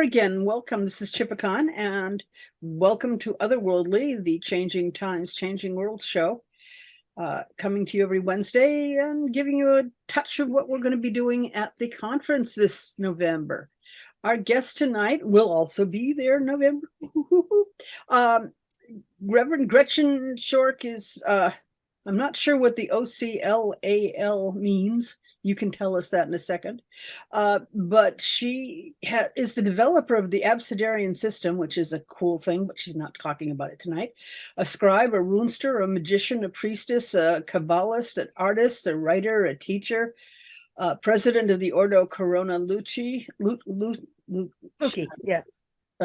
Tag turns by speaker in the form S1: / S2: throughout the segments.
S1: again. Welcome. This is Chipicon, and welcome to Otherworldly, the Changing Times, Changing Worlds show. Coming to you every Wednesday and giving you a touch of what we're going to be doing at the conference this November. Our guest tonight will also be there in November. Reverend Gretchen Schork is, I'm not sure what the OCL means. You can tell us that in a second. But she is the developer of the Abcedrian System, which is a cool thing, but she's not talking about it tonight. A scribe, a runester, a magician, a priestess, a Qabalist, an artist, a writer, a teacher, president of the Ordo Corona Luci.
S2: Luci, yeah.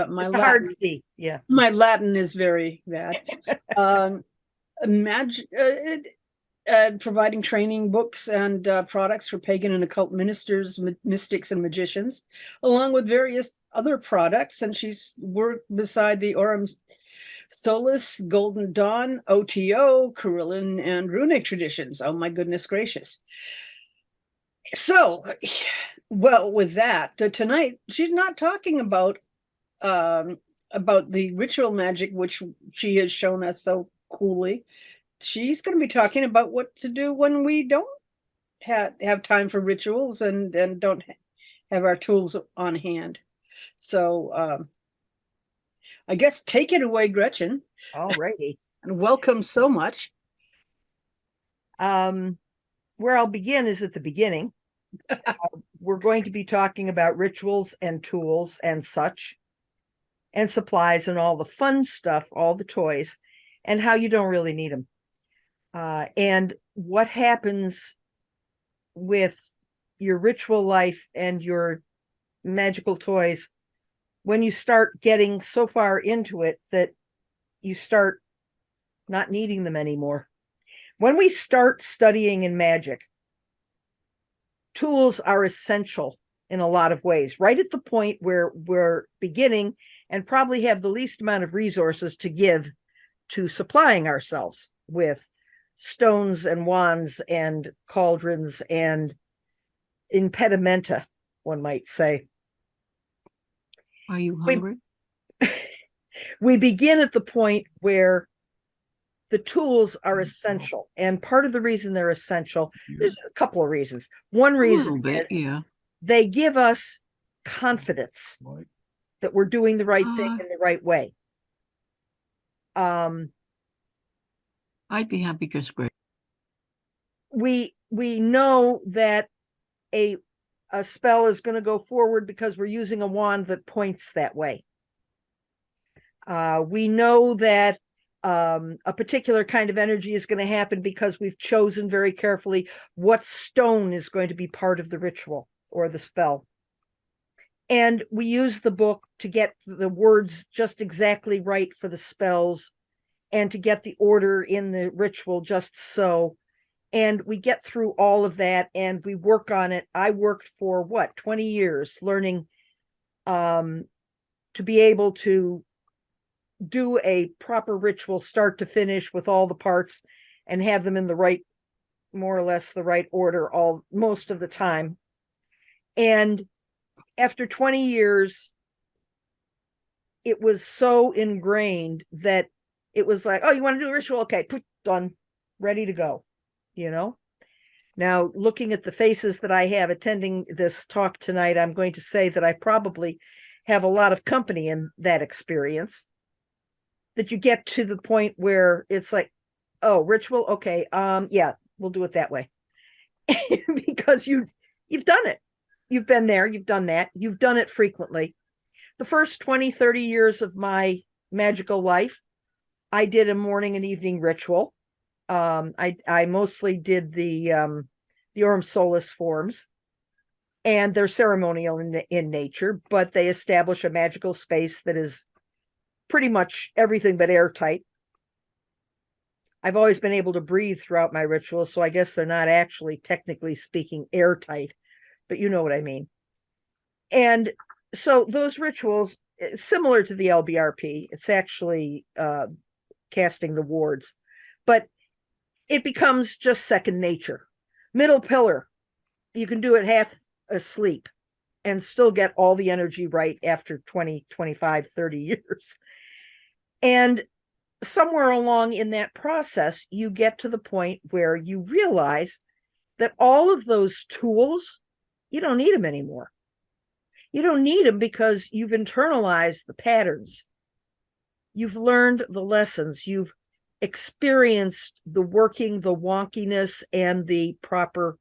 S1: My Latin,
S2: yeah.
S1: My Latin is very bad. Providing training books and products for pagan and occult ministers, mystics, and magicians, along with various other products. And she's worked beside the Aurum Solis, Golden Dawn, OTO, Correllian, and runic traditions. Oh my goodness gracious. So, well, with that, tonight she's not talking about the ritual magic, which she has shown us so coolly. She's going to be talking about what to do when we don't have time for rituals and don't have our tools on hand. So I guess take it away, Gretchen.
S2: All righty.
S1: And welcome so much.
S2: Where I'll begin is at the beginning. We're going to be talking about rituals and tools and such, and supplies and all the fun stuff, all the toys, and how you don't really need them. And what happens with your ritual life and your magical toys when you start getting so far into it that you start not needing them anymore. When we start studying in magic, tools are essential in a lot of ways, right at the point where we're beginning and probably have the least amount of resources to give to supplying ourselves with stones and wands and cauldrons and impedimenta, one might say.
S3: Are you hungry?
S2: We begin at the point where the tools are essential. And part of the reason they're essential, there's a couple of reasons. One reason is they give us confidence that we're doing the right thing in the right way.
S3: I'd be happy just great.
S2: We know that a spell is going to go forward because we're using a wand that points that way. We know that a particular kind of energy is going to happen because we've chosen very carefully what stone is going to be part of the ritual or the spell. And we use the book to get the words just exactly right for the spells and to get the order in the ritual just so. And we get through all of that and we work on it. I worked for 20 years learning to be able to do a proper ritual start to finish with all the parts and have them in the right, more or less the right order most of the time. And after 20 years, it was so ingrained that it was like, oh, you want to do a ritual? Okay, done, ready to go, Now, looking at the faces that I have attending this talk tonight, I'm going to say that I probably have a lot of company in that experience, that you get to the point where it's like, oh, ritual, okay, yeah, we'll do it that way. Because you've done it. You've been there, you've done that, you've done it frequently. The first 20, 30 years of my magical life, I did a morning and evening ritual. I mostly did the Aurum Solis forms, and they're ceremonial in nature, but they establish a magical space that is pretty much everything but airtight. I've always been able to breathe throughout my rituals, so I guess they're not actually, technically speaking, airtight, but you know what I mean. And so those rituals, similar to the LBRP, it's actually casting the wards, but it becomes just second nature. Middle pillar, you can do it half asleep. and still get all the energy right after 20, 25, 30 years. And somewhere along in that process, you get to the point where you realize that all of those tools, you don't need them anymore. You don't need them because you've internalized the patterns. You've learned the lessons. You've experienced the working, the wonkiness, and the proper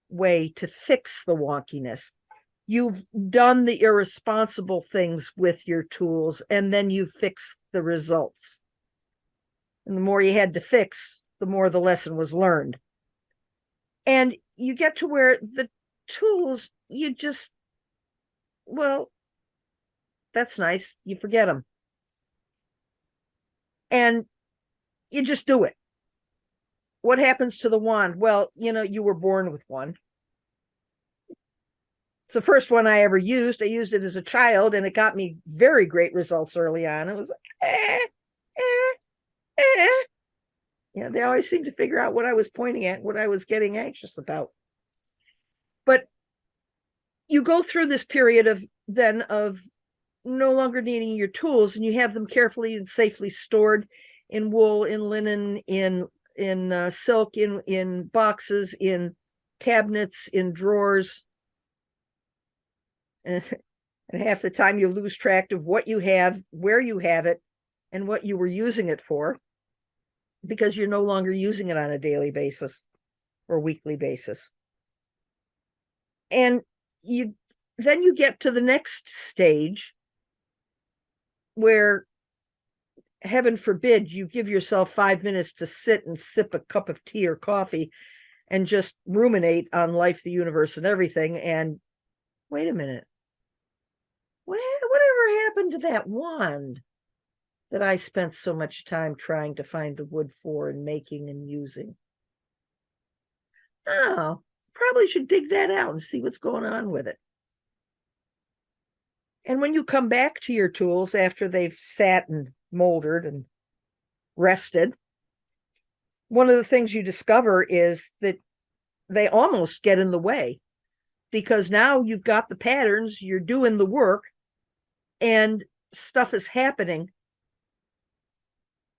S2: way to fix the wonkiness. You've done the irresponsible things with your tools, and then you fix the results. And the more you had to fix, the more the lesson was learned. And you get to where the tools, you just, well, that's nice. You forget them. And you just do it. What happens to the wand? Well, you were born with one. It's the first one I ever used. I used it as a child, and it got me very great results early on. It was like, they always seemed to figure out what I was pointing at, what I was getting anxious about. But you go through this period of no longer needing your tools, and you have them carefully and safely stored in wool, in linen, in silk, in boxes, in cabinets, in drawers. And half the time you lose track of what you have, where you have it, and what you were using it for, because you're no longer using it on a daily basis or weekly basis. And then you get to the next stage where, heaven forbid, you give yourself 5 minutes to sit and sip a cup of tea or coffee and just ruminate on life, the universe, and everything. And wait a minute. Whatever happened to that wand that I spent so much time trying to find the wood for and making and using? Oh, probably should dig that out and see what's going on with it. And when you come back to your tools after they've sat and moldered and rested, one of the things you discover is that they almost get in the way, because now you've got the patterns, you're doing the work, and stuff is happening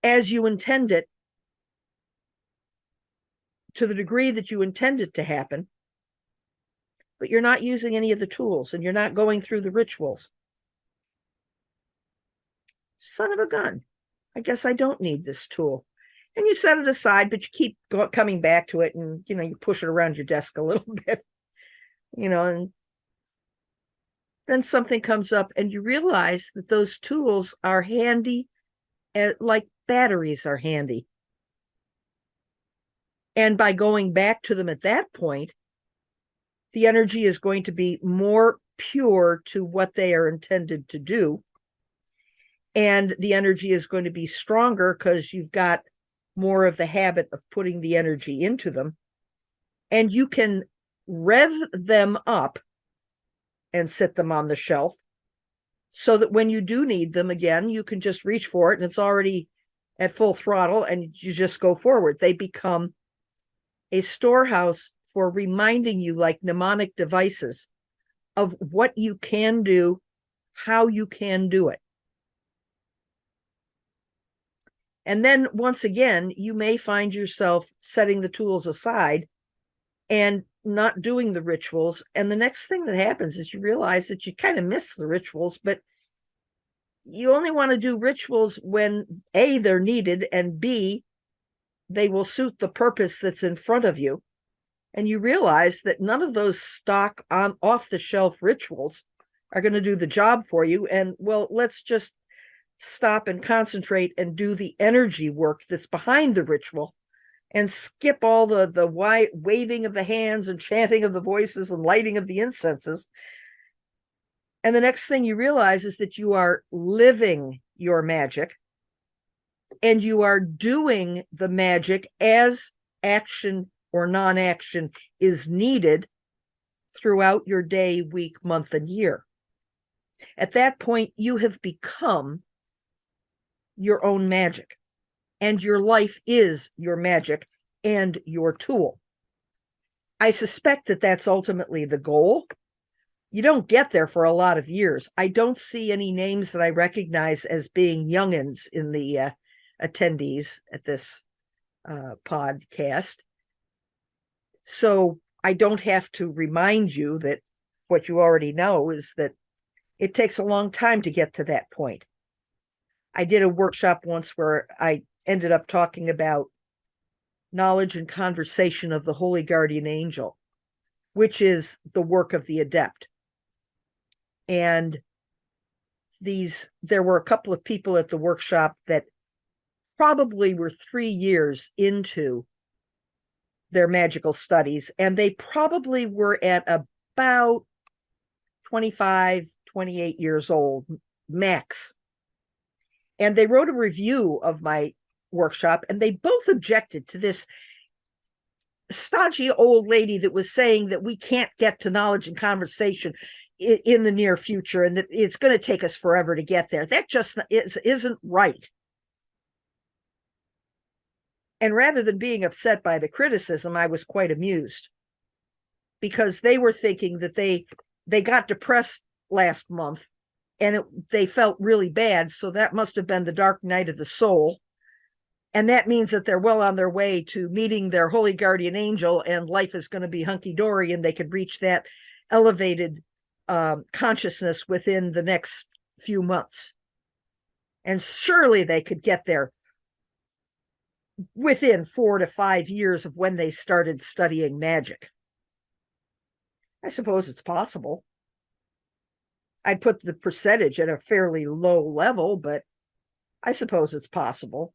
S2: as you intend it, to the degree that you intend it to happen, but you're not using any of the tools, and you're not going through the rituals. Son of a gun. I guess I don't need this tool. And you set it aside, but you keep coming back to it, and, you push it around your desk a little bit, and then something comes up and you realize that those tools are handy, like batteries are handy. And by going back to them at that point, the energy is going to be more pure to what they are intended to do. And the energy is going to be stronger because you've got more of the habit of putting the energy into them. And you can rev them up and sit them on the shelf so that when you do need them again, you can just reach for it and it's already at full throttle and you just go forward. They become a storehouse for reminding you, like mnemonic devices, of what you can do, how you can do it. And then once again, you may find yourself setting the tools aside and not doing the rituals. And the next thing that happens is you realize that you kind of miss the rituals, but you only want to do rituals when A, they're needed, and B, they will suit the purpose that's in front of you. And you realize that none of those stock off-the-shelf rituals are going to do the job for you. And, well, let's just stop and concentrate and do the energy work that's behind the ritual and skip all the waving of the hands and chanting of the voices and lighting of the incenses. And the next thing you realize is that you are living your magic, and you are doing the magic as action or non-action is needed throughout your day, week, month, and year. At that point, you have become your own magic, and your life is your magic and your tool. I suspect that that's ultimately the goal. you don't get there for a lot of years. I don't see any names that I recognize as being youngins in the attendees at this podcast. So I don't have to remind you that what you already know is that it takes a long time to get to that point. I did a workshop once where I ended up talking about knowledge and conversation of the Holy Guardian Angel, which is the work of the adept. And there were a couple of people at the workshop that probably were 3 years into their magical studies, and they probably were at about 25, 28 years old, max. And they wrote a review of my workshop, and they both objected to this stodgy old lady that was saying that we can't get to knowledge and conversation in the near future, and that it's going to take us forever to get there. That just isn't right. And rather than being upset by the criticism, I was quite amused, because they were thinking that they got depressed last month and they felt really bad. So that must have been the dark night of the soul. And that means that they're well on their way to meeting their holy guardian angel, and life is going to be hunky-dory, and they could reach that elevated consciousness within the next few months. And surely they could get there within 4 to 5 years of when they started studying magic. I suppose it's possible. I'd put the percentage at a fairly low level, but I suppose it's possible.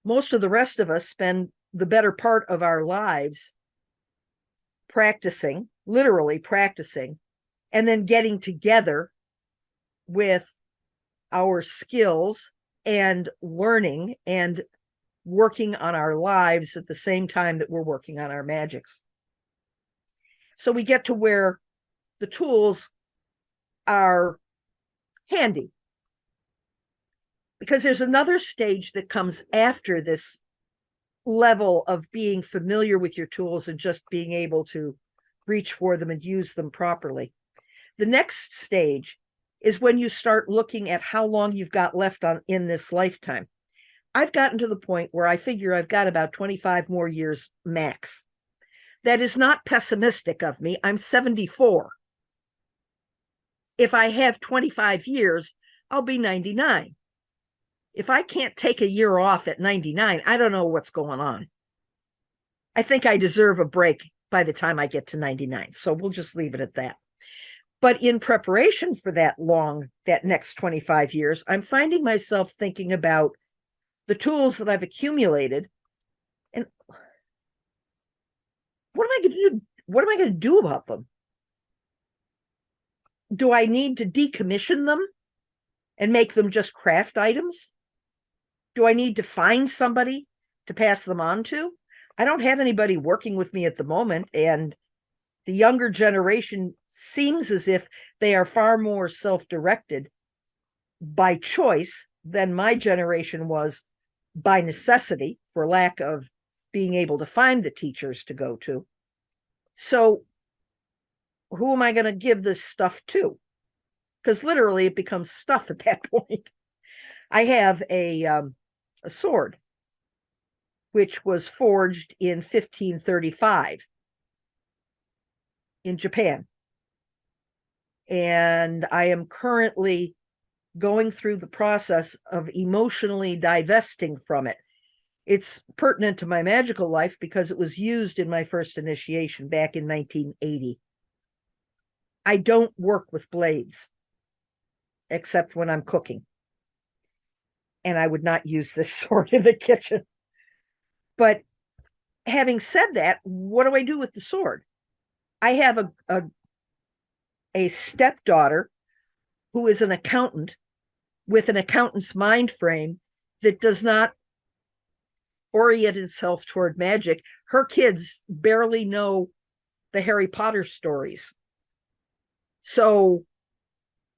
S2: Most of the rest of us spend the better part of our lives practicing, literally practicing, and then getting together with our skills and learning and working on our lives at the same time that we're working on our magics. So we get to where the tools are handy, because there's another stage that comes after this level of being familiar with your tools and just being able to reach for them and use them properly. The next stage is when you start looking at how long you've got left in this lifetime. I've gotten to the point where I figure I've got about 25 more years max. That is not pessimistic of me. I'm 74. If I have 25 years, I'll be 99. If I can't take a year off at 99, I don't know what's going on. I think I deserve a break by the time I get to 99. So we'll just leave it at that. But in preparation for that next 25 years, I'm finding myself thinking about the tools that I've accumulated and what am I going to do? What am I going to do about them? Do I need to decommission them and make them just craft items? Do I need to find somebody to pass them on to? I don't have anybody working with me at the moment, and the younger generation seems as if they are far more self-directed by choice than my generation was by necessity, for lack of being able to find the teachers to go to. So who am I going to give this stuff to? Because literally it becomes stuff at that point. I have a sword, which was forged in 1535 in Japan. And I am currently going through the process of emotionally divesting from it. It's pertinent to my magical life because it was used in my first initiation back in 1980. I don't work with blades, except when I'm cooking. And I would not use this sword in the kitchen. But having said that, what do I do with the sword? I have a stepdaughter who is an accountant with an accountant's mind frame that does not orient itself toward magic. Her kids barely know the Harry Potter stories. So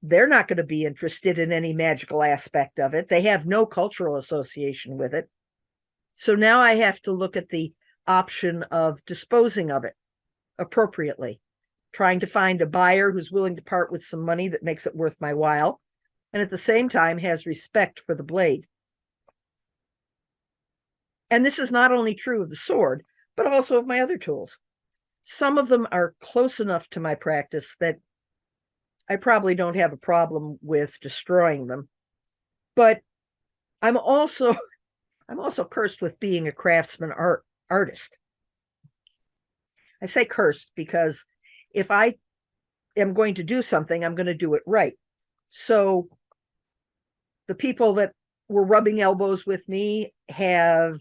S2: they're not going to be interested in any magical aspect of it. They have no cultural association with it. So now I have to look at the option of disposing of it appropriately, trying to find a buyer who's willing to part with some money that makes it worth my while, and at the same time has respect for the blade. And this is not only true of the sword, but also of my other tools. Some of them are close enough to my practice that I probably don't have a problem with destroying them. But I'm also cursed with being a craftsman artist. I say cursed because if I am going to do something, I'm going to do it right. So the people that were rubbing elbows with me have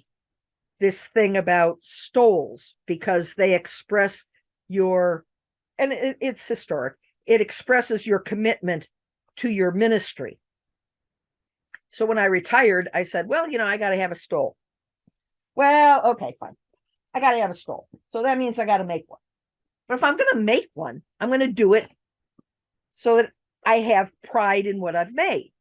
S2: this thing about stoles because they express your, and it's historic, it expresses your commitment to your ministry. So when I retired, I said, well, I got to have a stole. Well, okay, fine. I got to have a stole. So that means I got to make one. But if I'm going to make one, I'm going to do it so that I have pride in what I've made,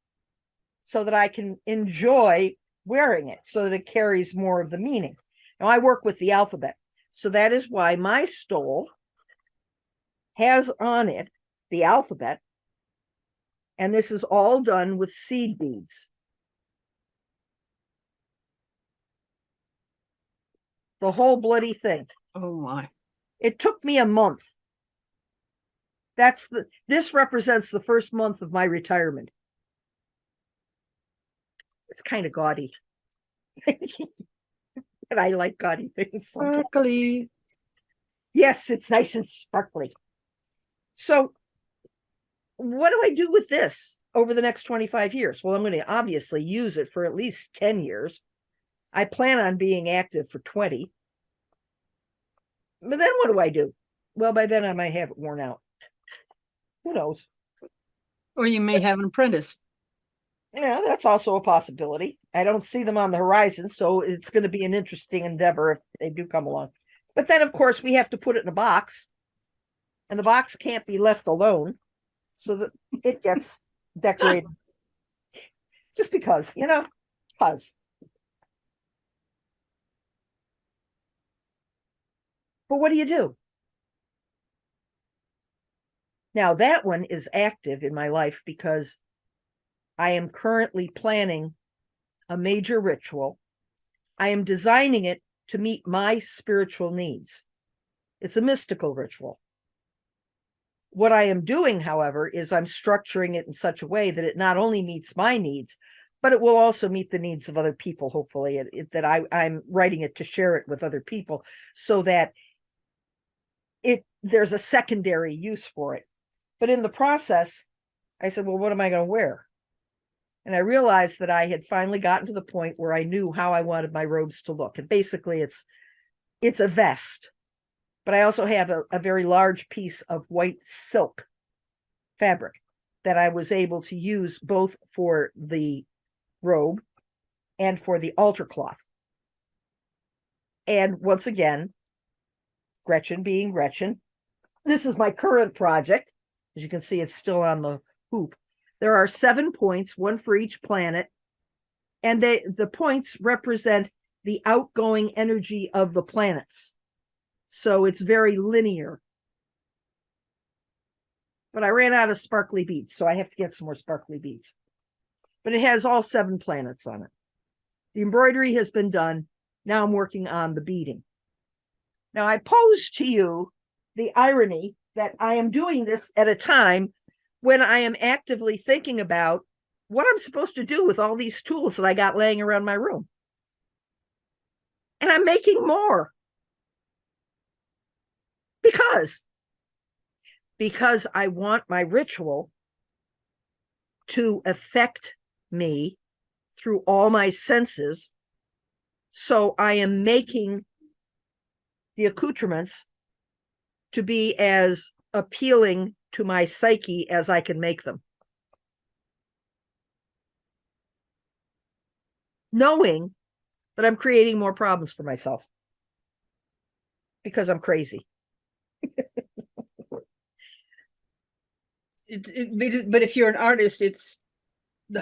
S2: so that I can enjoy wearing it, so that it carries more of the meaning. Now, I work with the alphabet. So that is why my stole has on it the alphabet. And this is all done with seed beads. The whole bloody thing.
S1: Oh my.
S2: It took me a month. This represents the first month of my retirement. It's kind of gaudy. And I like gaudy things.
S1: Sparkly.
S2: Yes, it's nice and sparkly. So what do I do with this over the next 25 years? Well, I'm going to obviously use it for at least 10 years. I plan on being active for 20. But then what do I do? Well, by then I might have it worn out. Who knows?
S1: Or you may have an apprentice.
S2: Yeah, that's also a possibility. I don't see them on the horizon, so it's going to be an interesting endeavor if they do come along. But then, of course, we have to put it in a box, and the box can't be left alone so that it gets decorated. Just because, because. But what do you do? Now, that one is active in my life because I am currently planning a major ritual. I am designing it to meet my spiritual needs. It's a mystical ritual. What I am doing, however, is I'm structuring it in such a way that it not only meets my needs, but it will also meet the needs of other people, hopefully, that I'm writing it to share it with other people so that there's a secondary use for it. But in the process, I said, well, what am I going to wear? And I realized that I had finally gotten to the point where I knew how I wanted my robes to look. And basically it's a vest, but I also have a very large piece of white silk fabric that I was able to use both for the robe and for the altar cloth. And once again, Gretchen being Gretchen, this is my current project. As you can see, it's still on the hoop. There are 7 points, one for each planet, and the points represent the outgoing energy of the planets. So it's very linear. But I ran out of sparkly beads, so I have to get some more sparkly beads. But it has all 7 planets on it. The embroidery has been done. Now I'm working on the beading. Now I pose to you the irony that I am doing this at a time when I am actively thinking about what I'm supposed to do with all these tools that I got laying around my room. And I'm making more. Because I want my ritual to affect me through all my senses. So I am making the accoutrements to be as appealing to my psyche as I can make them. Knowing that I'm creating more problems for myself because I'm crazy.
S1: But if you're an artist, it's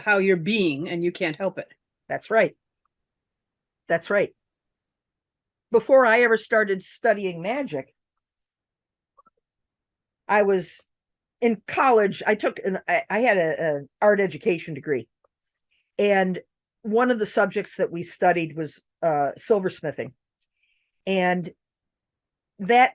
S1: how you're being and you can't help it.
S2: That's right. That's right. Before I ever started studying magic, I was in college. I had an art education degree, and one of the subjects that we studied was silversmithing, and that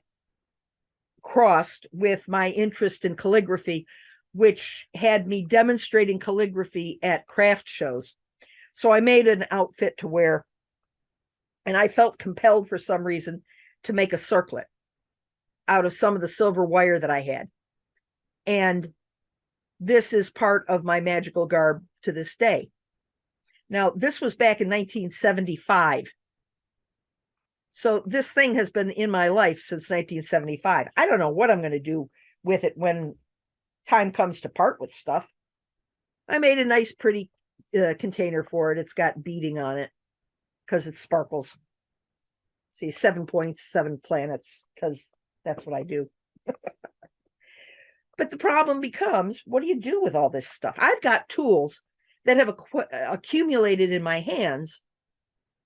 S2: crossed with my interest in calligraphy, which had me demonstrating calligraphy at craft shows. So I made an outfit to wear, and I felt compelled for some reason to make a circlet out of some of the silver wire that I had. And this is part of my magical garb to this day. Now, this was back in 1975. So this thing has been in my life since 1975. I don't know what I'm going to do with it when time comes to part with stuff. I made a nice, pretty container for it. It's got beading on it because it sparkles. See, 7 points, 7 planets, because that's what I do. But the problem becomes, what do you do with all this stuff? I've got tools that have accumulated in my hands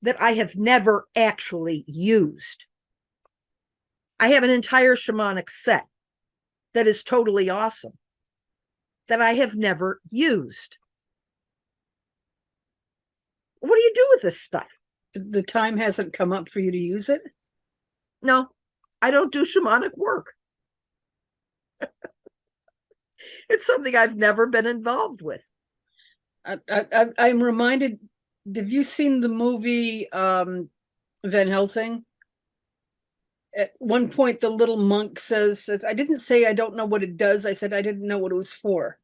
S2: that I have never actually used. I have an entire shamanic set that is totally awesome that I have never used. What do you do with this stuff?
S1: The time hasn't come up for you to use it?
S2: No, I don't do shamanic work. It's something I've never been involved with.
S1: I'm reminded, have you seen the movie Van Helsing? At one point, the little monk says, I didn't say I don't know what it does. I said I didn't know what it was for.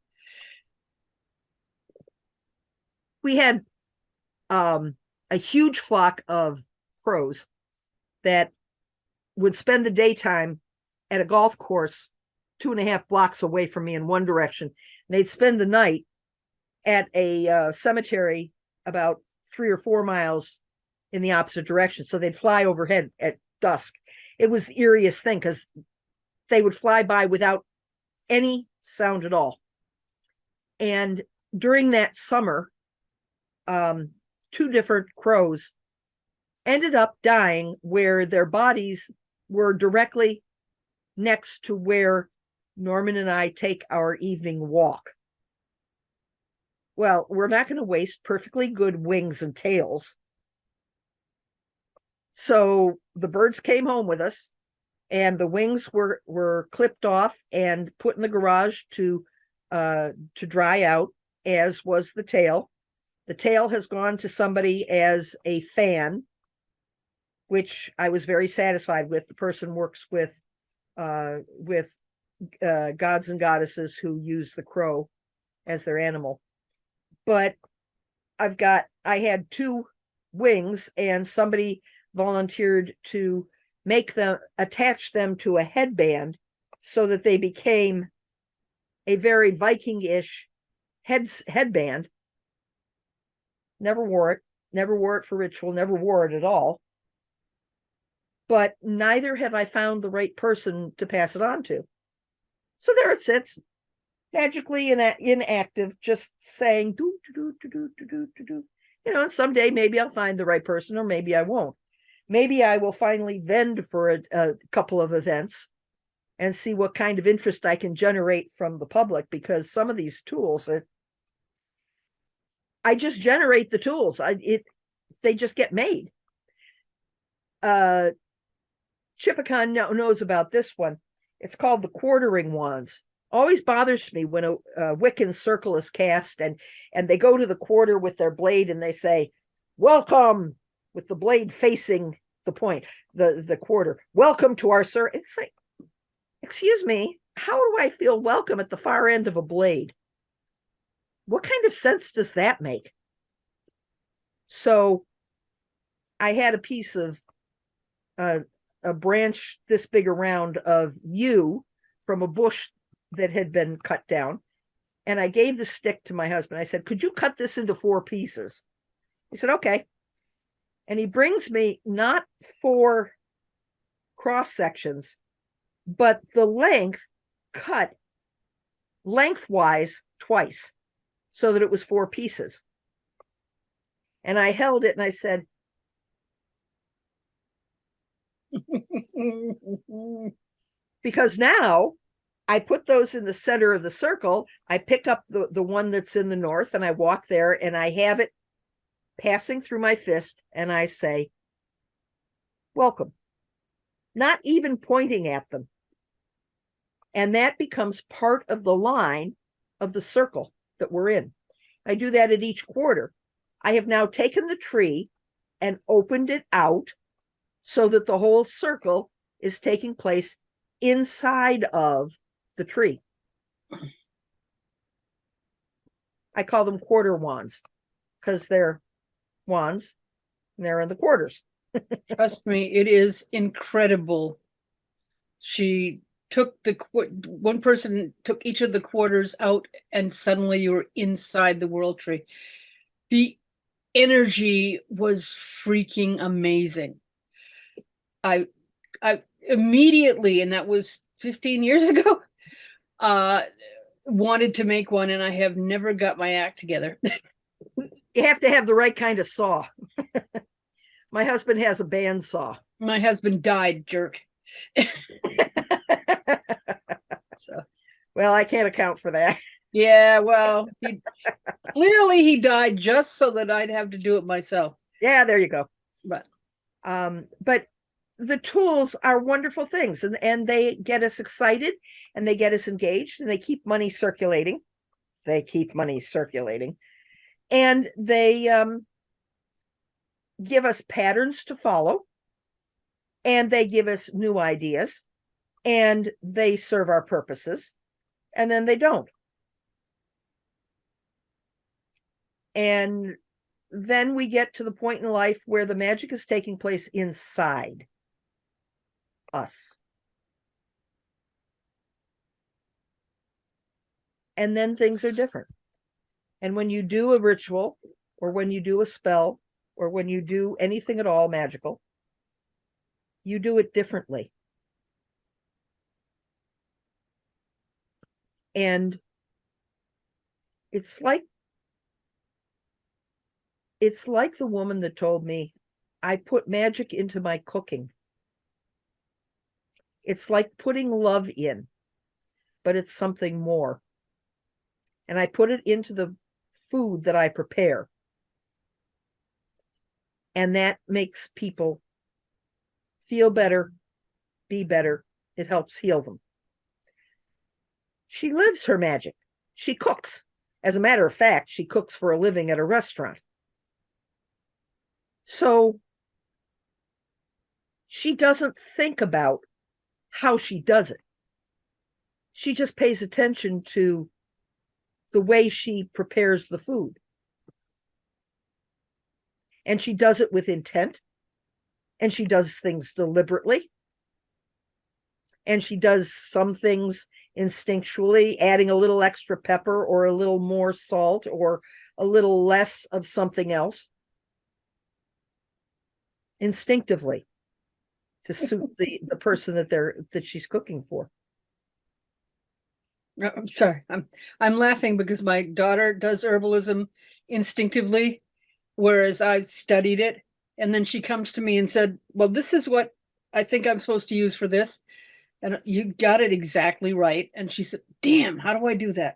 S2: We had a huge flock of crows that would spend the daytime at a golf course 2.5 blocks away from me in one direction. And they'd spend the night at a cemetery about 3 or 4 miles in the opposite direction. So they'd fly overhead at dusk. It was the eeriest thing because they would fly by without any sound at all. And during that summer, 2 different crows ended up dying where their bodies were directly next to where Norman and I take our evening walk. Well, we're not going to waste perfectly good wings and tails. So the birds came home with us, and the wings were clipped off and put in the garage to dry out, as was the tail. The tail has gone to somebody as a fan, which I was very satisfied with. The person works with gods and goddesses who use the crow as their animal. But I had 2 wings, and somebody volunteered to attach them to a headband so that they became a very Viking-ish headband. Never wore it for ritual, never wore it at all. But neither have I found the right person to pass it on to. So there it sits, magically inactive, just saying, do, do, do, do, do, do, do, do. And someday maybe I'll find the right person, or maybe I won't. Maybe I will finally vend for a couple of events and see what kind of interest I can generate from the public, because some of these tools I just generate the tools. They just get made. Chipicon knows about this one. It's called the quartering wands. Always bothers me when a Wiccan circle is cast and they go to the quarter with their blade and they say, "Welcome," with the blade facing the point, the quarter. "Welcome to our circle." It's like, excuse me, how do I feel welcome at the far end of a blade? What kind of sense does that make? So I had a piece of a branch this big around of yew from a bush that had been cut down. And I gave the stick to my husband. I said, "Could you cut this into 4 pieces?" He said, "Okay." And he brings me not 4 cross sections, but the length cut lengthwise twice so that it was 4 pieces. And I held it and I said, because now I put those in the center of the circle. I pick up the one that's in the north and I walk there and I have it passing through my fist and I say, welcome, not even pointing at them. And that becomes part of the line of the circle that we're in. I do that at each quarter. I have now taken the tree and opened it out so that the whole circle is taking place inside of the tree. I call them quarter wands because they're wands and they're in the quarters.
S1: Trust me, it is incredible. She took one person took each of the quarters out and suddenly you were inside the world tree. The energy was freaking amazing. I immediately, and that was 15 years ago, wanted to make one, and I have never got my act together.
S2: You have to have the right kind of saw. My husband has a bandsaw.
S1: My husband died, jerk. So,
S2: well, I can't account for that.
S1: Yeah, well, clearly he died just so that I'd have to do it myself.
S2: Yeah, there you go.
S1: But
S2: the tools are wonderful things, and they get us excited and they get us engaged and they keep money circulating. And they give us patterns to follow, and they give us new ideas, and they serve our purposes, and then they don't. And then we get to the point in life where the magic is taking place inside us. And then things are different. And when you do a ritual, or when you do a spell, or when you do anything at all magical, you do it differently. And it's like the woman that told me, I put magic into my cooking. It's like putting love in, but it's something more. And I put it into the food that I prepare. And that makes people feel better, be better. It helps heal them. She lives her magic. She cooks. As a matter of fact, she cooks for a living at a restaurant. So she doesn't think about how she does it. She just pays attention to the way she prepares the food. And she does it with intent. And she does things deliberately. And she does some things instinctually, adding a little extra pepper or a little more salt or a little less of something else. Instinctively, to suit the person that she's cooking for.
S1: I'm sorry. I'm laughing because my daughter does herbalism instinctively, whereas I've studied it. And then she comes to me and said, well, this is what I think I'm supposed to use for this. And you got it exactly right. And she said, damn, how do I do that?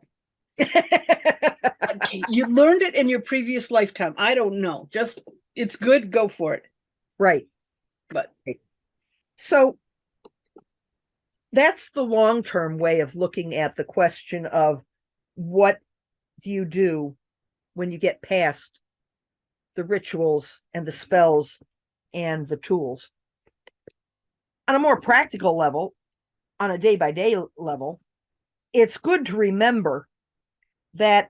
S1: Okay, you learned it in your previous lifetime. I don't know. Just, it's good. Go for it.
S2: Right.
S1: But
S2: so that's the long-term way of looking at the question of what do you do when you get past the rituals and the spells and the tools. On a more practical level, on a day-by-day level, it's good to remember that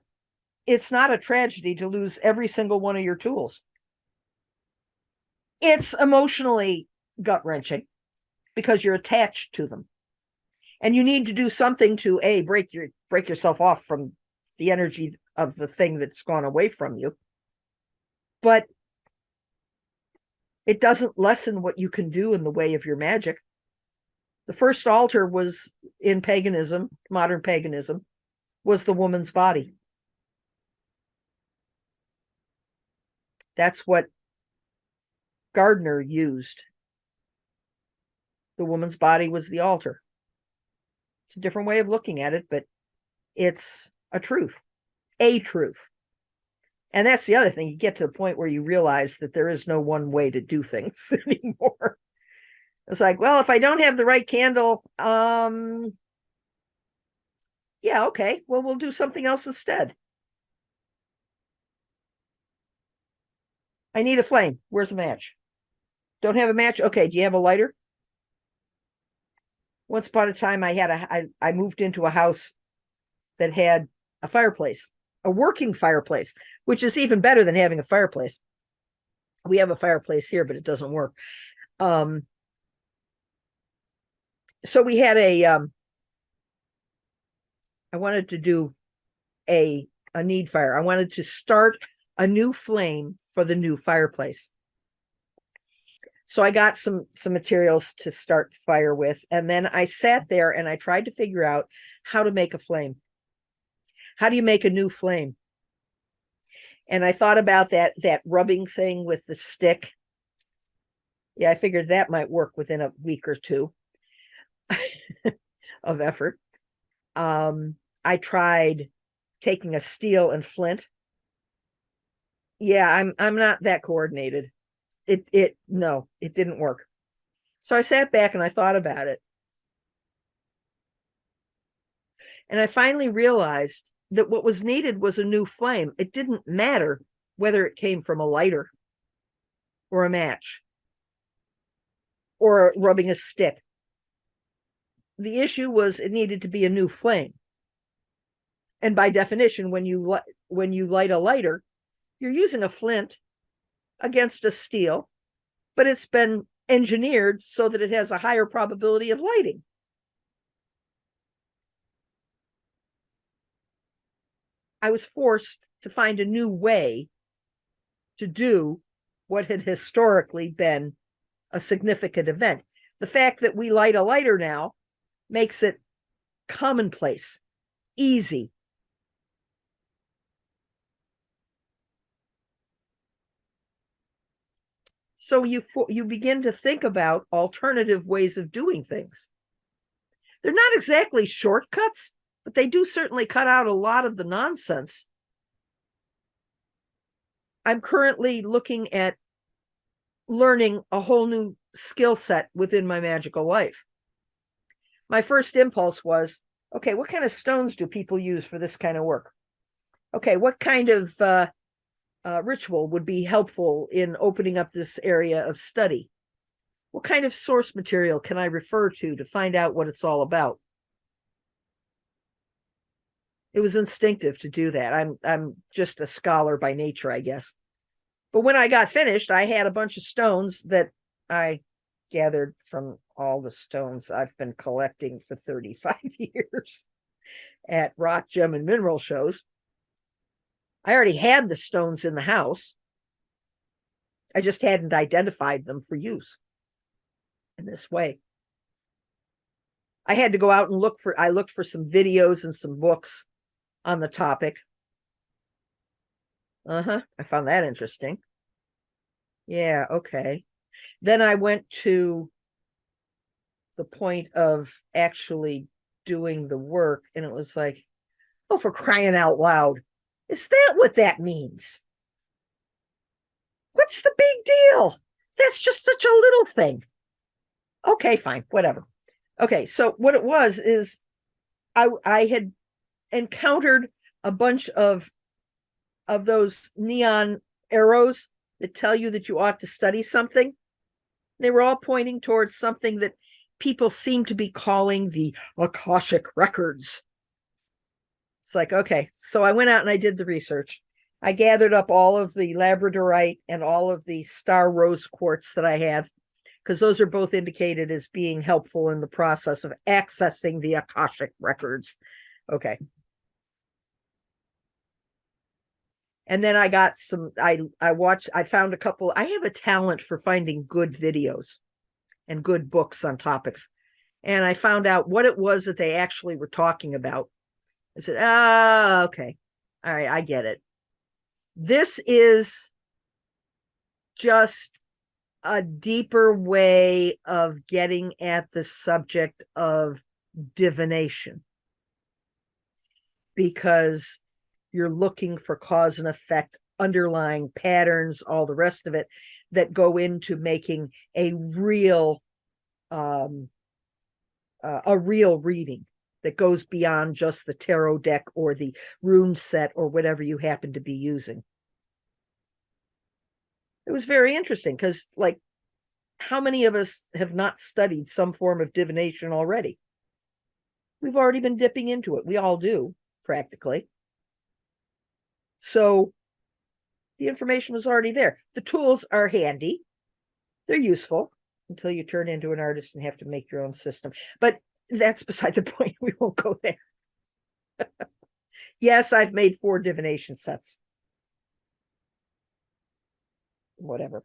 S2: it's not a tragedy to lose every single one of your tools. It's emotionally gut-wrenching because you're attached to them. And you need to do something to break yourself off from the energy of the thing that's gone away from you. But it doesn't lessen what you can do in the way of your magic. The first altar was in paganism, modern paganism, was the woman's body. That's what Gardner used. The woman's body was the altar. It's a different way of looking at it, but it's a truth. And that's the other thing. You get to the point where you realize that there is no one way to do things anymore. It's like, well, if I don't have the right candle, yeah, okay, well, we'll do something else instead. I need a flame. Where's a match? Don't have a match? Okay, do you have a lighter? Once upon a time, I moved into a house that had a fireplace, a working fireplace, which is even better than having a fireplace. We have a fireplace here, but it doesn't work. So we had I wanted to do a need fire. I wanted to start a new flame for the new fireplace. So I got some materials to start the fire with, and then I sat there and I tried to figure out how to make a flame. How do you make a new flame? And I thought about that rubbing thing with the stick. Yeah, I figured that might work within a week or two of effort. I tried taking a steel and flint. Yeah, I'm not that coordinated. No, it didn't work. So I sat back and I thought about it. And I finally realized that what was needed was a new flame. It didn't matter whether it came from a lighter or a match or rubbing a stick. The issue was it needed to be a new flame. And by definition, when you light a lighter, you're using a flint against a steel, but it's been engineered so that it has a higher probability of lighting. I was forced to find a new way to do what had historically been a significant event. The fact that we light a lighter now makes it commonplace, easy. So you begin to think about alternative ways of doing things. They're not exactly shortcuts, but they do certainly cut out a lot of the nonsense. I'm currently looking at learning a whole new skill set within my magical life. My first impulse was, okay, what kind of stones do people use for this kind of work? Okay, what kind of ritual would be helpful in opening up this area of study? What kind of source material can I refer to find out what it's all about? It was instinctive to do that. I'm just a scholar by nature, I guess. But when I got finished, I had a bunch of stones that I gathered from all the stones I've been collecting for 35 years at rock, gem, and mineral shows. I already had the stones in the house. I just hadn't identified them for use in this way. I had to go out and looked for some videos and some books on the topic. I found that interesting. Yeah, okay. Then I went to the point of actually doing the work, and it was like, oh, for crying out loud. Is that what that means? What's the big deal? That's just such a little thing. Okay, fine, whatever. Okay, so what it was is I had encountered a bunch of those neon arrows that tell you that you ought to study something. They were all pointing towards something that people seem to be calling the Akashic records. It's like, okay, so I went out and I did the research. I gathered up all of the labradorite and all of the star rose quartz that I have, because those are both indicated as being helpful in the process of accessing the Akashic records. Okay. And then I got some, I found a couple. I have a talent for finding good videos and good books on topics. And I found out what it was that they actually were talking about. I said, okay. All right, I get it. This is just a deeper way of getting at the subject of divination, because you're looking for cause and effect, underlying patterns, all the rest of it that go into making a real reading that goes beyond just the tarot deck or the rune set or whatever you happen to be using. It was very interesting because, like, how many of us have not studied some form of divination already? We've already been dipping into it. We all do, practically. So the information was already there. The tools are handy. They're useful until you turn into an artist and have to make your own system. But that's beside the point. We won't go there. Yes, I've made 4 divination sets. Whatever.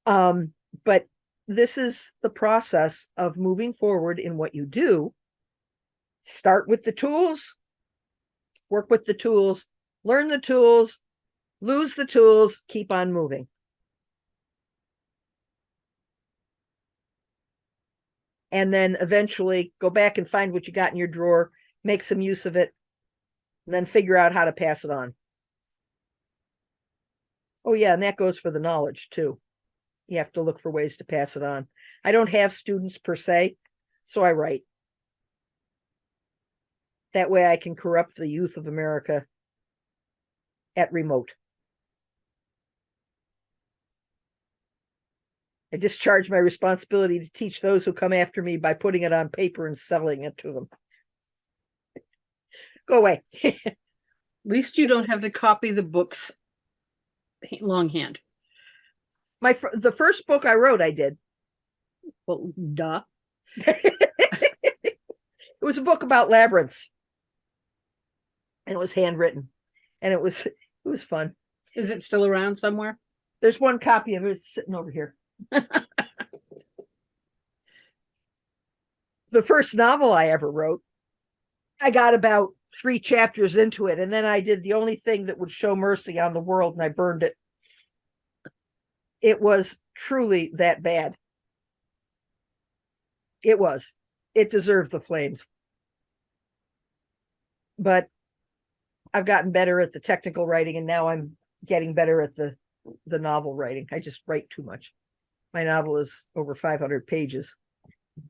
S2: But this is the process of moving forward in what you do. Start with the tools, work with the tools, learn the tools, lose the tools, keep on moving. And then eventually go back and find what you got in your drawer, make some use of it, and then figure out how to pass it on. Oh yeah, and that goes for the knowledge too. You have to look for ways to pass it on. I don't have students per se, so I write. That way I can corrupt the youth of America at remote. I discharge my responsibility to teach those who come after me by putting it on paper and selling it to them. Go away.
S1: At least you don't have to copy the books longhand.
S2: The first book I wrote, I did.
S1: Well, duh.
S2: It was a book about labyrinths. And it was handwritten. And it was fun.
S1: Is it still around somewhere?
S2: There's one copy of it sitting over here. The first novel I ever wrote, I got about 3 chapters into it, and then I did the only thing that would show mercy on the world, and I burned it. It was truly that bad. It was. It deserved the flames. But I've gotten better at the technical writing, and now I'm getting better at the novel writing. I just write too much. My novel is over 500 pages.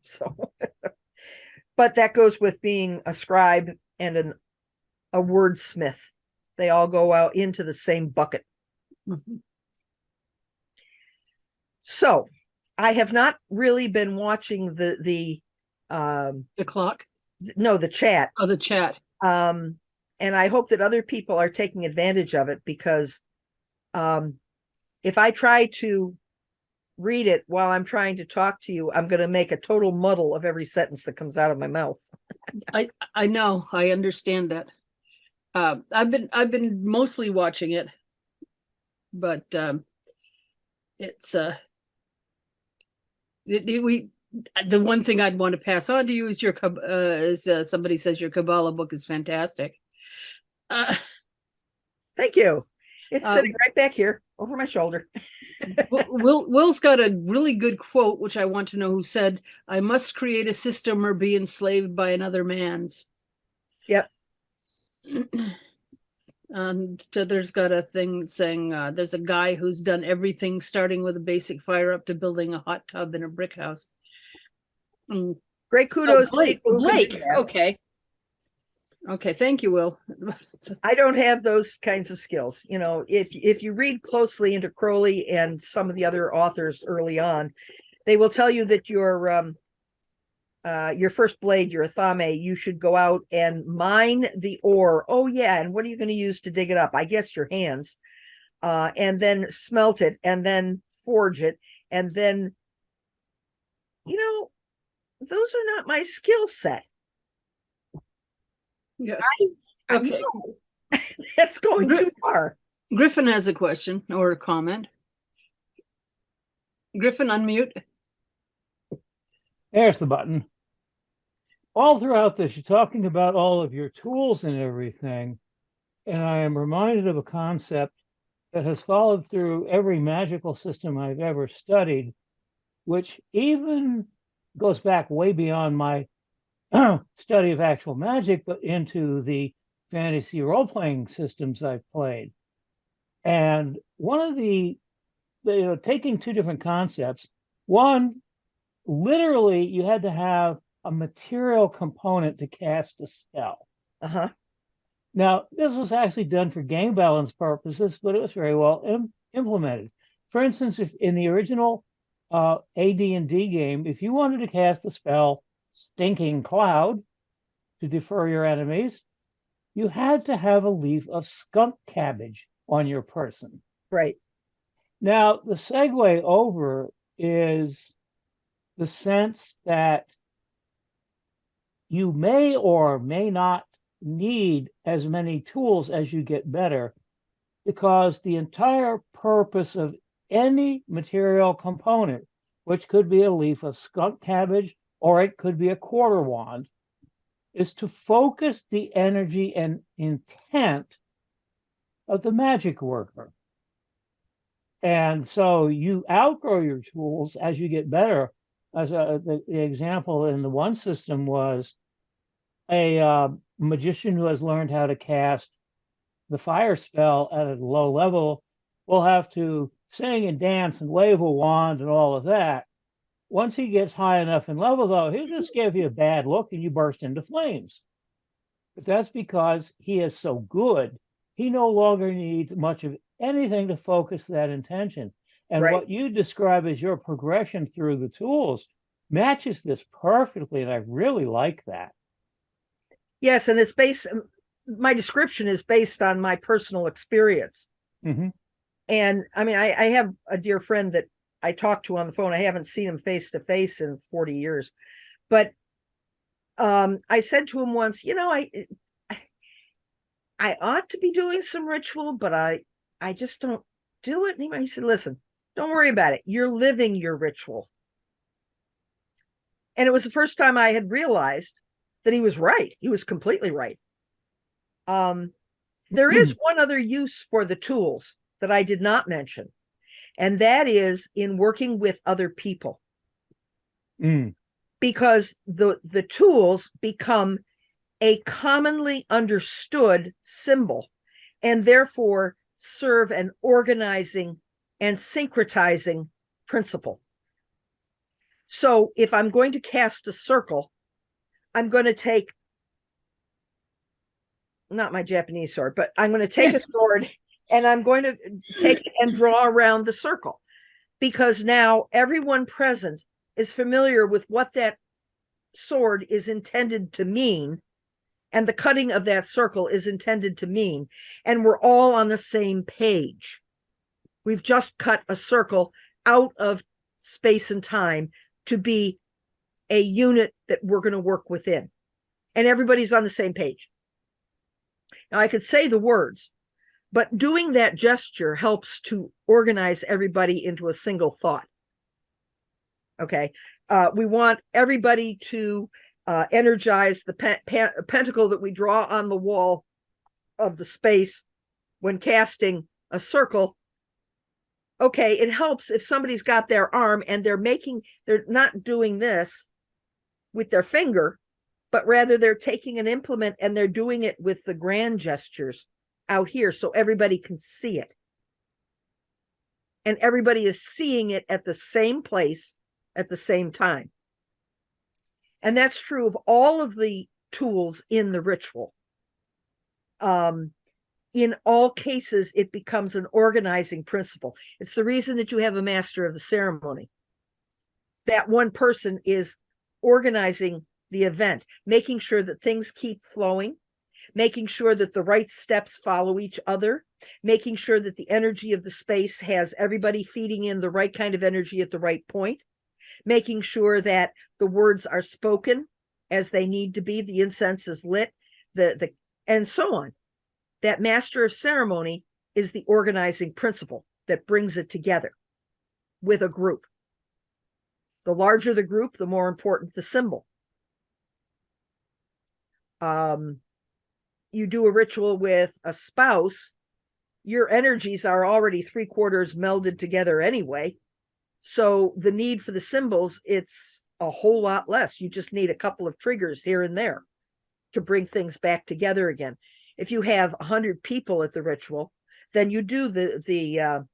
S2: So, but that goes with being a scribe and a wordsmith. They all go out into the same bucket.
S1: Mm-hmm.
S2: So I have not really been watching the
S1: clock.
S2: No, the chat.
S1: Oh, the chat.
S2: And I hope that other people are taking advantage of it, because if I try to read it while I'm trying to talk to you, I'm going to make a total muddle of every sentence that comes out of my mouth.
S1: I know. I understand that. I've been mostly watching it, but it's the one thing I'd want to pass on to you is your somebody says your Kabbalah book is fantastic.
S2: Thank you. It's sitting right back here over my shoulder.
S1: Will's got a really good quote, which I want to know who said, "I must create a system or be enslaved by another man's."
S2: Yep.
S1: So there's got a thing saying there's a guy who's done everything, starting with a basic fire up to building a hot tub in a brick house.
S2: Great kudos.
S1: Blake. Okay, thank you, Will.
S2: I don't have those kinds of skills. You know, if you read closely into Crowley and some of the other authors early on, they will tell you that your first blade, your athame, you should go out and mine the ore. Oh yeah, and what are you going to use to dig it up? I guess your hands. And then smelt it, and then forge it, and then, you know, those are not my skill set.
S1: Yeah.
S2: Okay. That's going too far.
S1: Griffin has a question or a comment. Griffin, unmute.
S4: There's the button. All throughout this, you're talking about all of your tools and everything, and I am reminded of a concept that has followed through every magical system I've ever studied, which even goes back way beyond my study of actual magic, but into the fantasy role-playing systems I've played. And one of taking two different concepts, one, literally you had to have a material component to cast a spell.
S2: Uh-huh.
S4: Now, this was actually done for game balance purposes, but it was very well implemented. For instance, if in the original AD&D game, if you wanted to cast the spell Stinking Cloud to defer your enemies, you had to have a leaf of skunk cabbage on your person.
S2: Right.
S4: Now, the segue over is the sense that you may or may not need as many tools as you get better, because the entire purpose of any material component, which could be a leaf of skunk cabbage or it could be a quarter wand, is to focus the energy and intent of the magic worker. And so you outgrow your tools as you get better. As the example in the one system was a magician who has learned how to cast the fire spell at a low level will have to sing and dance and wave a wand and all of that. Once he gets high enough in level, though, he'll just give you a bad look and you burst into flames. But that's because he is so good, he no longer needs much of anything to focus that intention. And
S2: Right.
S4: what you describe as your progression through the tools matches this perfectly, and I really like that.
S2: Yes, and it's based, my description is based on my personal experience.
S4: Mm-hmm.
S2: And I mean, I have a dear friend that I talk to on the phone. I haven't seen him face to face in 40 years. But I said to him once, I ought to be doing some ritual, but I just don't do it anymore. He said, listen, don't worry about it. You're living your ritual. And it was the first time I had realized that he was right. He was completely right. There is one other use for the tools that I did not mention, and that is in working with other people. Because the tools become a commonly understood symbol and therefore serve an organizing and syncretizing principle. So if I'm going to cast a circle, I'm going to take, not my Japanese sword, but I'm going to take a sword and I'm going to take it and draw around the circle, because now everyone present is familiar with what that sword is intended to mean, and the cutting of that circle is intended to mean, and we're all on the same page. We've just cut a circle out of space and time to be a unit that we're going to work within, and everybody's on the same page. Now, I could say the words, but doing that gesture helps to organize everybody into a single thought. Okay. We want everybody to energize the pentacle that we draw on the wall of the space when casting a circle. Okay, it helps if somebody's got their arm and they're not doing this with their finger, but rather they're taking an implement and they're doing it with the grand gestures out here so everybody can see it. And everybody is seeing it at the same place at the same time. And that's true of all of the tools in the ritual. In all cases, it becomes an organizing principle. It's the reason that you have a master of the ceremony. That one person is organizing the event, making sure that things keep flowing, making sure that the right steps follow each other, making sure that the energy of the space has everybody feeding in the right kind of energy at the right point, making sure that the words are spoken as they need to be, the incense is lit, and so on. That master of ceremony is the organizing principle that brings it together with a group. The larger the group, the more important the symbol. You do a ritual with a spouse, your energies are already 3/4 melded together anyway. So the need for the symbols, it's a whole lot less. You just need a couple of triggers here and there to bring things back together again. If you have 100 people at the ritual, then you do the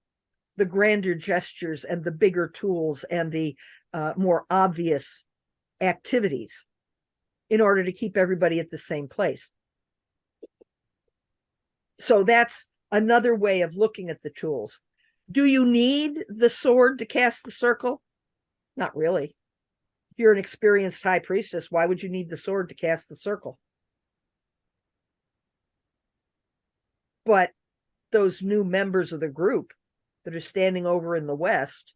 S2: grander gestures and the bigger tools and the more obvious activities in order to keep everybody at the same place. So that's another way of looking at the tools. Do you need the sword to cast the circle? Not really. If you're an experienced high priestess, why would you need the sword to cast the circle? But those new members of the group that are standing over in the West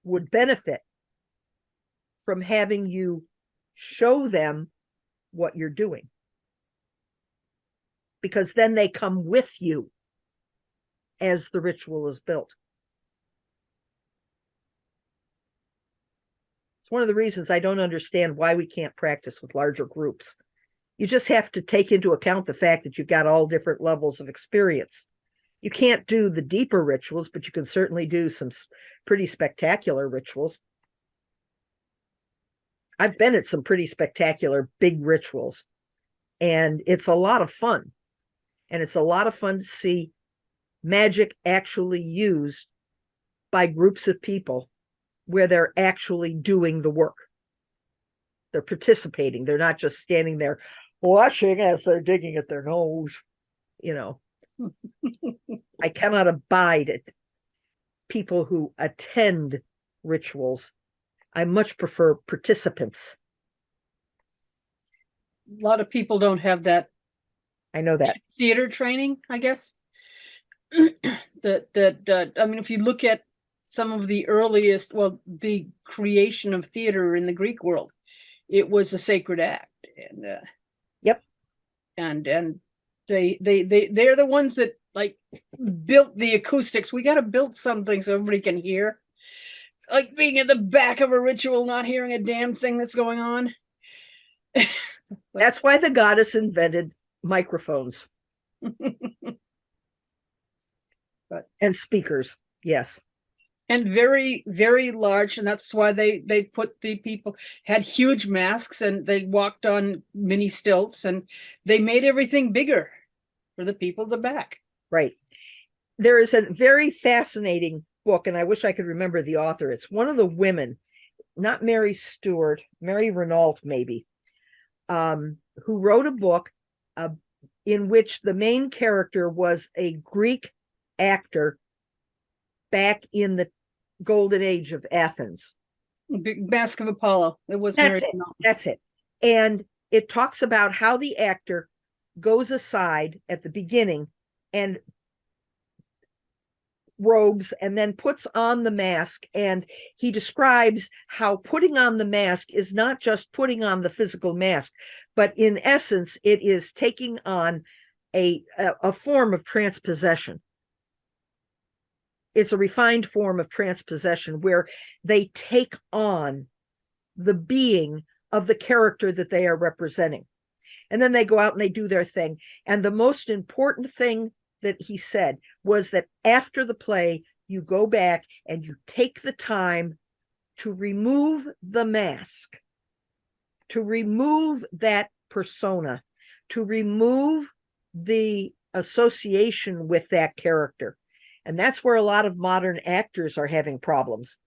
S2: would benefit from having you show them what you're doing. Because then they come with you as the ritual is built. It's one of the reasons I don't understand why we can't practice with larger groups. You just have to take into account the fact that you've got all different levels of experience. You can't do the deeper rituals, but you can certainly do some pretty spectacular rituals. I've been at some pretty spectacular big rituals, and it's a lot of fun. And it's a lot of fun to see magic actually used by groups of people where they're actually doing the work. They're participating. They're not just standing there watching as they're digging at their nose. You know, I cannot abide it. People who attend rituals. I much prefer participants.
S1: A lot of people don't have that.
S2: I know that.
S1: Theater training, I guess. I mean, if you look at some of the earliest, well, the creation of theater in the Greek world, it was a sacred act. And
S2: yep.
S1: And they're the ones that like built the acoustics. We got to build something so everybody can hear. Like being at the back of a ritual, not hearing a damn thing that's going on.
S2: That's why the goddess invented microphones. And speakers, yes.
S1: And very, very large, and that's why they put the people, had huge masks, and they walked on mini stilts, and they made everything bigger for the people at the back.
S2: Right. There is a very fascinating book, and I wish I could remember the author. It's one of the women, not Mary Stewart, Mary Renault maybe, who wrote a book in which the main character was a Greek actor back in the golden age of Athens.
S1: Big Mask of Apollo. It was
S2: That's it. That's it. And it talks about how the actor goes aside at the beginning and robes and then puts on the mask, and he describes how putting on the mask is not just putting on the physical mask, but in essence it is taking on a form of transpossession. It's a refined form of transpossession where they take on the being of the character that they are representing. And then they go out and they do their thing. And the most important thing that he said was that after the play, you go back and you take the time to remove the mask, to remove that persona, to remove the association with that character. And that's where a lot of modern actors are having problems,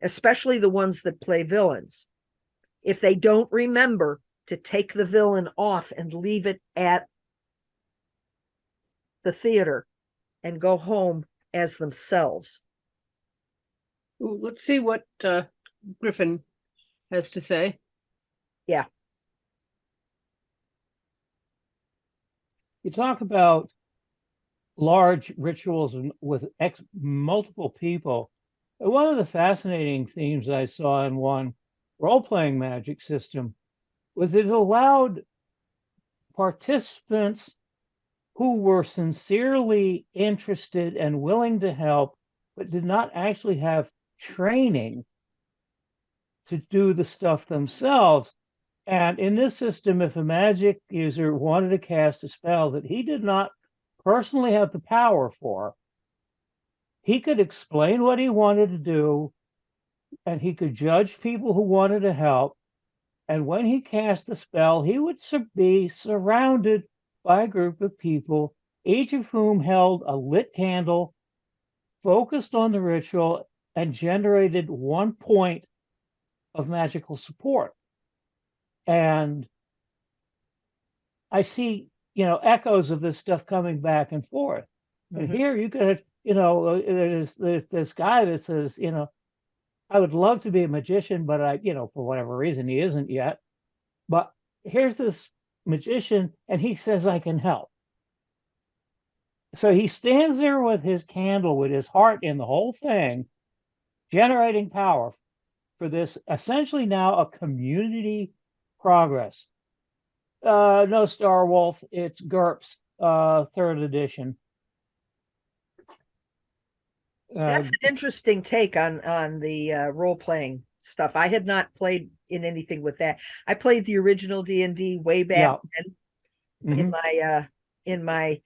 S2: especially the ones that play villains. If they don't remember to take the villain off and leave it at the theater and go home as themselves.
S1: Ooh, let's see what Griffin has to say.
S2: Yeah.
S4: You talk about large rituals with multiple people. One of the fascinating themes I saw in one role-playing magic system was it allowed participants who were sincerely interested and willing to help, but did not actually have training to do the stuff themselves. And in this system, if a magic user wanted to cast a spell that he did not personally have the power for, he could explain what he wanted to do, and he could judge people who wanted to help. And when he cast the spell, he would be surrounded by a group of people, each of whom held a lit candle, focused on the ritual, and generated 1 point of magical support. And I see, echoes of this stuff coming back and forth. And here you could, there's this guy that says, I would love to be a magician, but for whatever reason, he isn't yet. But here's this magician, and he says, I can help. So he stands there with his candle, with his heart in the whole thing, generating power for this essentially now a community progress. No Star Wolf, it's GURPS, 3rd edition.
S2: That's an interesting take on the role-playing stuff. I had not played in anything with that. I played the original D&D way back then in my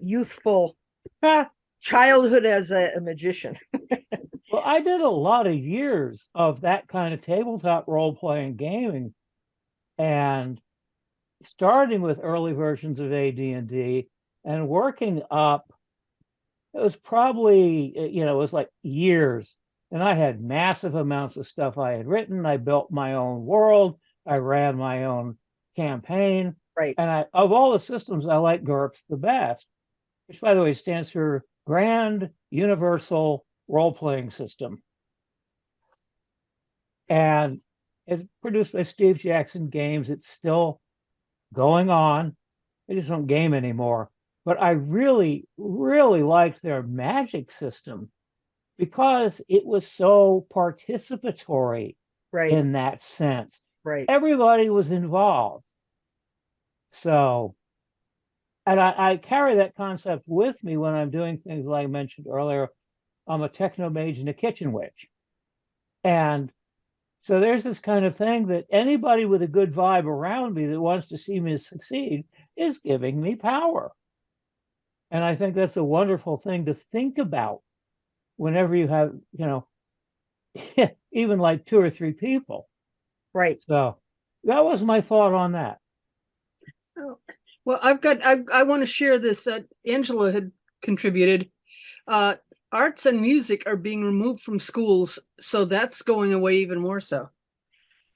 S2: youthful childhood as a magician.
S4: Well, I did a lot of years of that kind of tabletop role-playing gaming, and starting with early versions of AD&D and working up. It was probably, it was like years. And I had massive amounts of stuff I had written. I built my own world. I ran my own campaign.
S2: Right.
S4: And of all the systems, I like GURPS the best, which, by the way, stands for Grand Universal Role-Playing System. And it's produced by Steve Jackson Games. It's still going on. They just don't game anymore. But I really, really liked their magic system because it was so participatory in that sense.
S2: Right.
S4: Everybody was involved. So, and I carry that concept with me when I'm doing things like I mentioned earlier. I'm a techno mage and a kitchen witch. And so there's this kind of thing that anybody with a good vibe around me that wants to see me succeed is giving me power. And I think that's a wonderful thing to think about whenever you have, even like 2 or 3 people.
S2: Right.
S4: So that was my thought on that.
S1: Oh, well, I want to share this. Angela had contributed. Arts and music are being removed from schools, so that's going away even more so.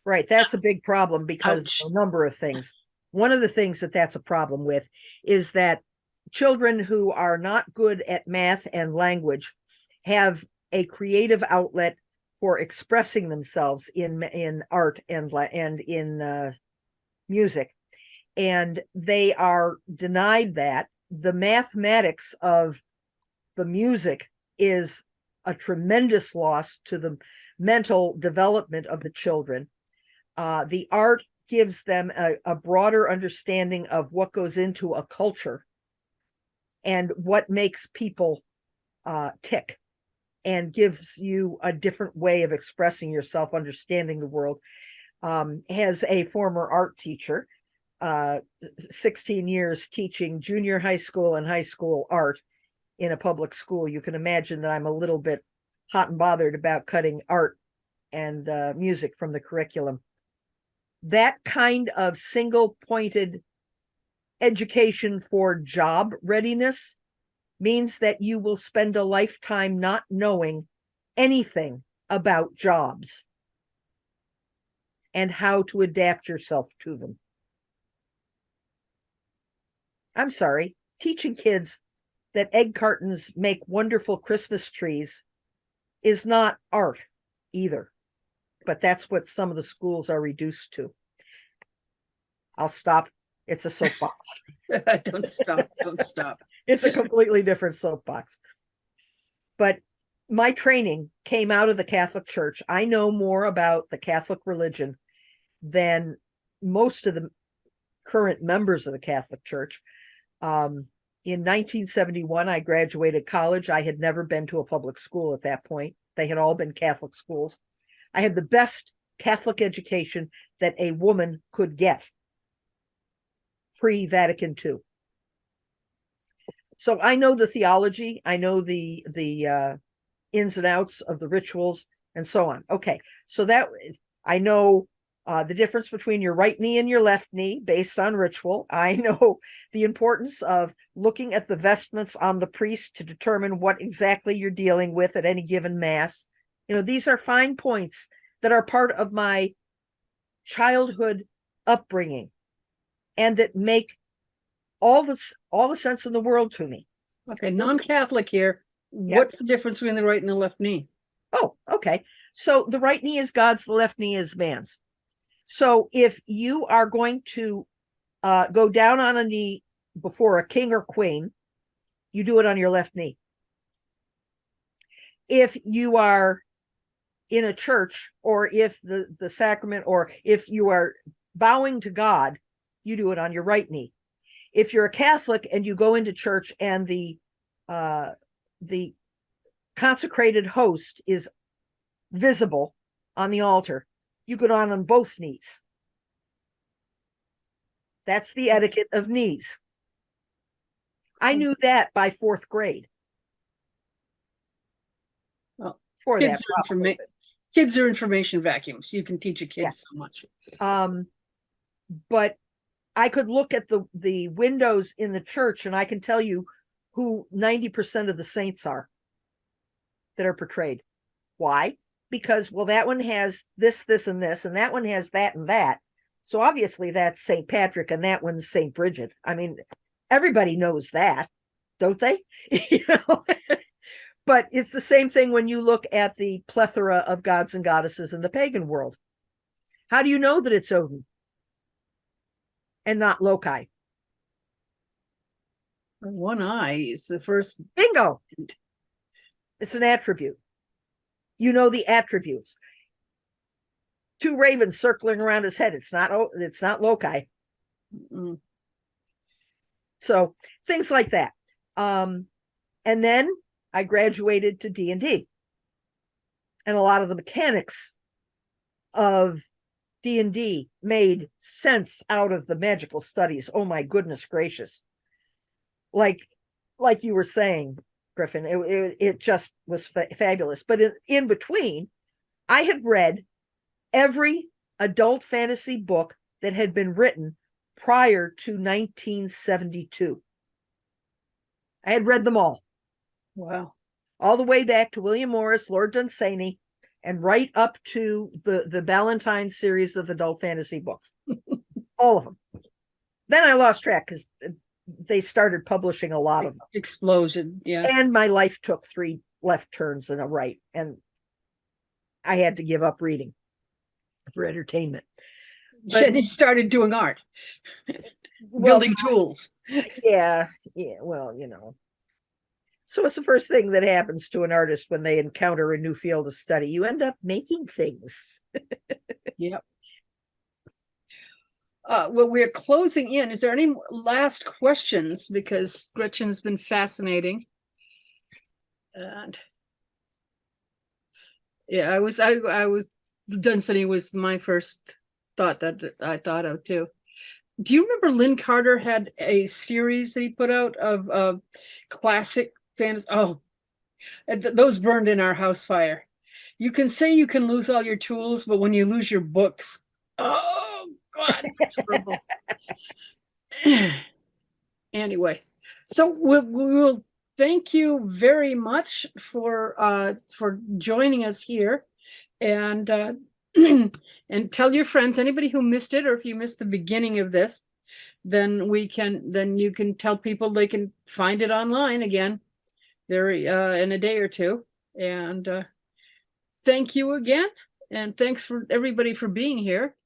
S2: Right. That's a big problem because of a number of things. One of the things that's a problem with is that children who are not good at math and language have a creative outlet for expressing themselves in art and in music, and they are denied that. The mathematics of the music is a tremendous loss to the mental development of the children. The art gives them a broader understanding of what goes into a culture and what makes people tick, and gives you a different way of expressing yourself, understanding the world. As a former art teacher, 16 years teaching junior high school and high school art in a public school, you can imagine that I'm a little bit hot and bothered about cutting art and music from the curriculum. That kind of single-pointed education for job readiness means that you will spend a lifetime not knowing anything about jobs and how to adapt yourself to them. I'm sorry, teaching kids that egg cartons make wonderful Christmas trees is not art either, but that's what some of the schools are reduced to. I'll stop. It's a soapbox.
S1: Don't stop. Don't stop.
S2: It's a completely different soapbox. But my training came out of the Catholic Church. I know more about the Catholic religion than most of the current members of the Catholic Church. In 1971, I graduated college. I had never been to a public school at that point. They had all been Catholic schools. I had the best Catholic education that a woman could get pre-Vatican II. So I know the theology, I know the ins and outs of the rituals and so on. Okay, so that I know the difference between your right knee and your left knee based on ritual. I know the importance of looking at the vestments on the priest to determine what exactly you're dealing with at any given mass. You know, these are fine points that are part of my childhood upbringing and that make all the sense in the world to me.
S1: Okay, non-Catholic here.
S2: Yeah.
S1: What's the difference between the right and the left knee?
S2: Oh, okay. So the right knee is God's, the left knee is man's. So if you are going to go down on a knee before a king or queen, you do it on your left knee. If you are in a church, or if the sacrament, or if you are bowing to God, you do it on your right knee. If you're a Catholic and you go into church and the consecrated host is visible on the altar, you go down on both knees. That's the etiquette of knees. I knew that by 4th grade.
S1: Well,
S2: For
S1: kids
S2: that,
S1: are, kids are information vacuums. You can teach a kid so much.
S2: But I could look at the windows in the church and I can tell you who 90% of the saints are that are portrayed. Why? Because, well, that one has this, and this, and that one has that and that. So obviously that's St. Patrick and that one's St. Bridget. I mean, everybody knows that, don't they? You know? But it's the same thing when you look at the plethora of gods and goddesses in the pagan world. How do you know that it's Odin and not Loki?
S1: One eye is the first.
S2: Bingo. It's an attribute. You know the attributes. 2 ravens circling around his head. It's not Loki.
S1: Mm.
S2: So things like that. And then I graduated to D&D. And a lot of the mechanics of D&D made sense out of the magical studies. Oh my goodness gracious. Like you were saying, Griffin, it just was fabulous. But in between, I had read every adult fantasy book that had been written prior to 1972. I had read them all.
S1: Wow.
S2: All the way back to William Morris, Lord Dunsany, and right up to the Ballantine series of adult fantasy books. All of them. Then I lost track because they started publishing a lot of them.
S1: Explosion, yeah.
S2: And my life took 3 left turns and a right, and I had to give up reading for entertainment.
S1: But he started doing art, building tools.
S2: Yeah, well, you know. So it's the first thing that happens to an artist when they encounter a new field of study. You end up making things.
S1: Yep. Well, we're closing in. Is there any last questions? Because Gretchen's been fascinating. And yeah, I was Dunsany was my first thought that I thought of too. Do you remember Lynn Carter had a series that he put out of classic fantasy? Oh, those burned in our house fire. You can say you can lose all your tools, but when you lose your books, oh God, that's horrible. Anyway, so we'll thank you very much for joining us here, and and tell your friends, anybody who missed it, or if you missed the beginning of this, then you can tell people they can find it online again there in a day or two. And thank you again, and thanks for everybody for being here.